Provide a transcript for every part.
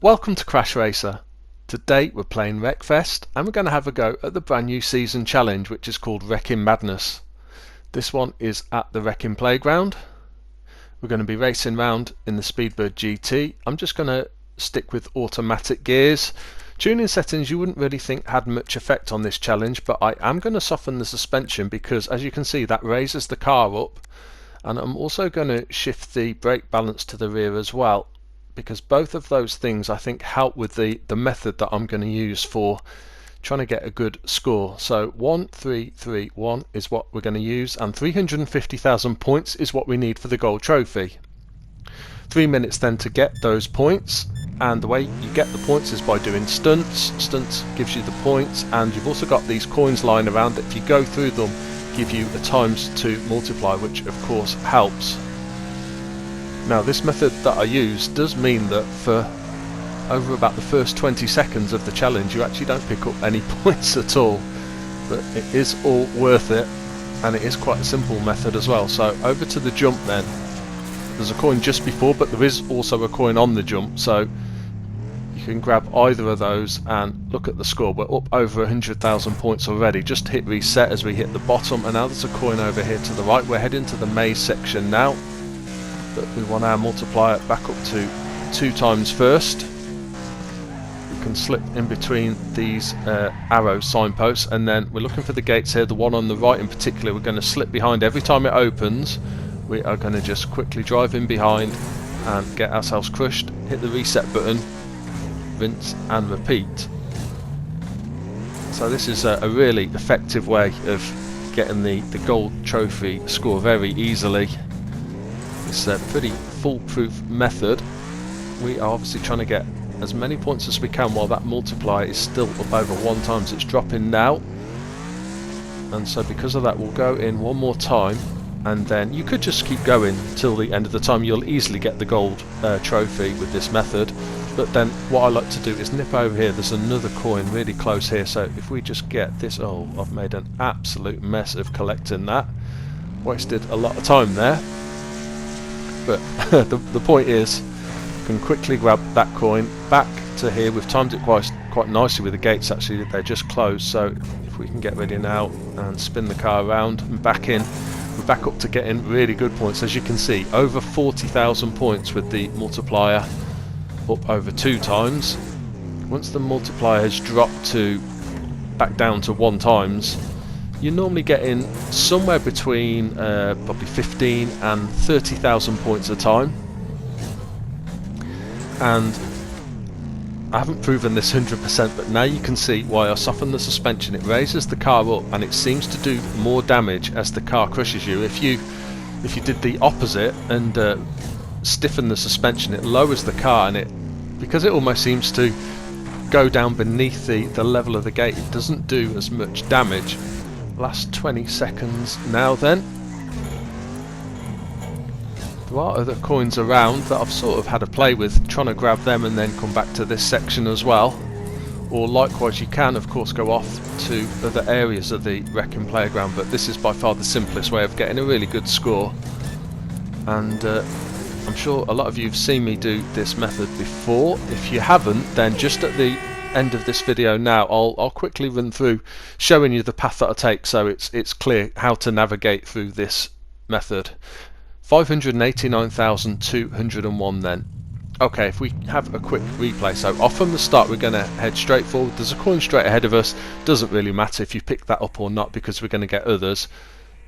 Welcome to CrashRacer. Today we're playing Wreckfest and we're going to have a go at the brand new season challenge, which is called Wrecking Madness. This one is at the Wrecking Playground. We're going to be racing around in the Speedbird GT. I'm just going to stick with automatic gears. Tuning settings you wouldn't really think had much effect on this challenge, but I am going to soften the suspension because, as you can see, that raises the car up, and I'm also going to shift the brake balance to the rear as well, because both of those things I think help with the method that I'm going to use for trying to get a good score. So 1331 is what we're going to use, and 350,000 points is what we need for the gold trophy. 3 minutes then to get those points, and the way you get the points is by doing stunts. Stunts gives you the points, and you've also got these coins lying around that if you go through them give you a ×2 multiplier, which of course helps. Now this method that I use does mean that for over about the first 20 seconds of the challenge you actually don't pick up any points at all, but it is all worth it, and it is quite a simple method as well. So over to the jump then. There's a coin just before, but there is also a coin on the jump, so you can grab either of those and look at the score. We're up over 100,000 points already. Just hit reset as we hit the bottom, and now there's a coin over here to the right. We're heading to the maze section now, but we want our multiplier back up to 2 times first. We can slip in between these arrow signposts, and then we're looking for the gates here. The one on the right in particular we're going to slip behind every time it opens. We are going to just quickly drive in behind and get ourselves crushed, hit the reset button, rinse and repeat. So this is a really effective way of getting the gold trophy score very easily. It's a pretty foolproof method. We are obviously trying to get as many points as we can while that multiplier is still up over 1 times. It's dropping now, and so because of that we'll go in one more time, and then you could just keep going till the end of the time. You'll easily get the gold trophy with this method. But then what I like to do is nip over here. There's another coin really close here, so if we just get this, oh, I've made an absolute mess of collecting that. Wasted a lot of time there. But the point is, you can quickly grab that coin back to here. We've timed it quite nicely with the gates, actually. They're just closed, so if we can get ready now and spin the car around and back in, we're back up to getting really good points. As you can see, over 40,000 points with the multiplier up over 2 times. Once the multiplier has dropped to back down to 1 times, you're normally getting somewhere between probably 15 and 30,000 points a time. And I haven't proven this 100%, but now you can see why I soften the suspension. It raises the car up and it seems to do more damage as the car crushes you. If you did the opposite and stiffen the suspension, it lowers the car, and because it almost seems to go down beneath the level of the gate, it doesn't do as much damage. Last 20 seconds now then. There are other coins around that I've sort of had a play with, trying to grab them and then come back to this section as well. Or likewise you can of course go off to other areas of the Wrecking Playground, but this is by far the simplest way of getting a really good score. And I'm sure a lot of you have seen me do this method before. If you haven't, then just at the end of this video now I'll quickly run through showing you the path that I take, so it's clear how to navigate through this method. 589,201 then. Okay, if we have a quick replay, so off from the start we're going to head straight forward. There's a coin straight ahead of us. Doesn't really matter if you pick that up or not, because we're going to get others.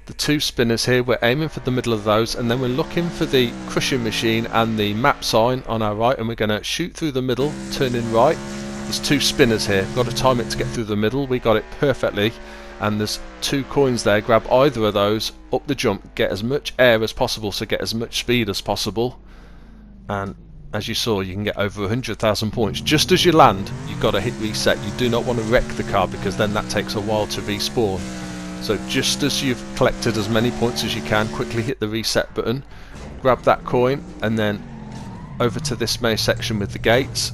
The 2 spinners here, we're aiming for the middle of those, and then we're looking for the crushing machine and the map sign on our right, and we're going to shoot through the middle, turning right. There's 2 spinners here. We've got to time it to get through the middle. We got it perfectly, and there's 2 coins there. Grab either of those, up the jump, get as much air as possible, so get as much speed as possible, and as you saw you can get over 100,000 points. Just as you land you've got to hit reset. You do not want to wreck the car because then that takes a while to respawn. So just as you've collected as many points as you can, quickly hit the reset button, grab that coin, and then over to this main section with the gates.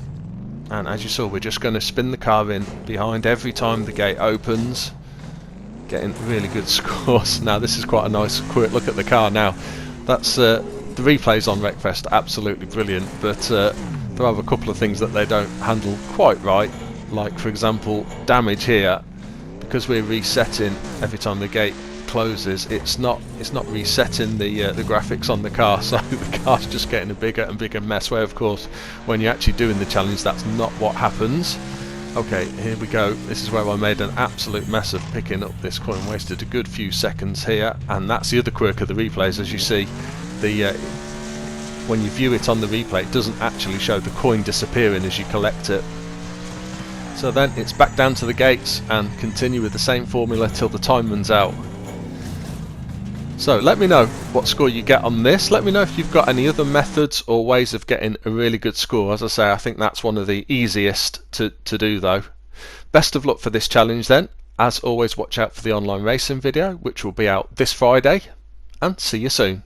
And as you saw, we're just going to spin the car in behind every time the gate opens, getting really good scores. Now this is quite a nice quirk. Look at the car now. That's the replays on Wreckfest are absolutely brilliant, but the there are a couple of things that they don't handle quite right, like for example damage here. Because we're resetting every time the gate closes, it's not resetting the graphics on the car, so the car's just getting a bigger and bigger mess, where of course when you're actually doing the challenge that's not what happens. Okay, here we go. This is where I made an absolute mess of picking up this coin, wasted a good few seconds here, and that's the other quirk of the replays. As you see, the when you view it on the replay, it doesn't actually show the coin disappearing as you collect it. So then it's back down to the gates and continue with the same formula till the time runs out. So let me know what score you get on this. Let me know if you've got any other methods or ways of getting a really good score. As I say, I think that's one of the easiest to do though. Best of luck for this challenge then. As always, watch out for the online racing video, which will be out this Friday, and see you soon.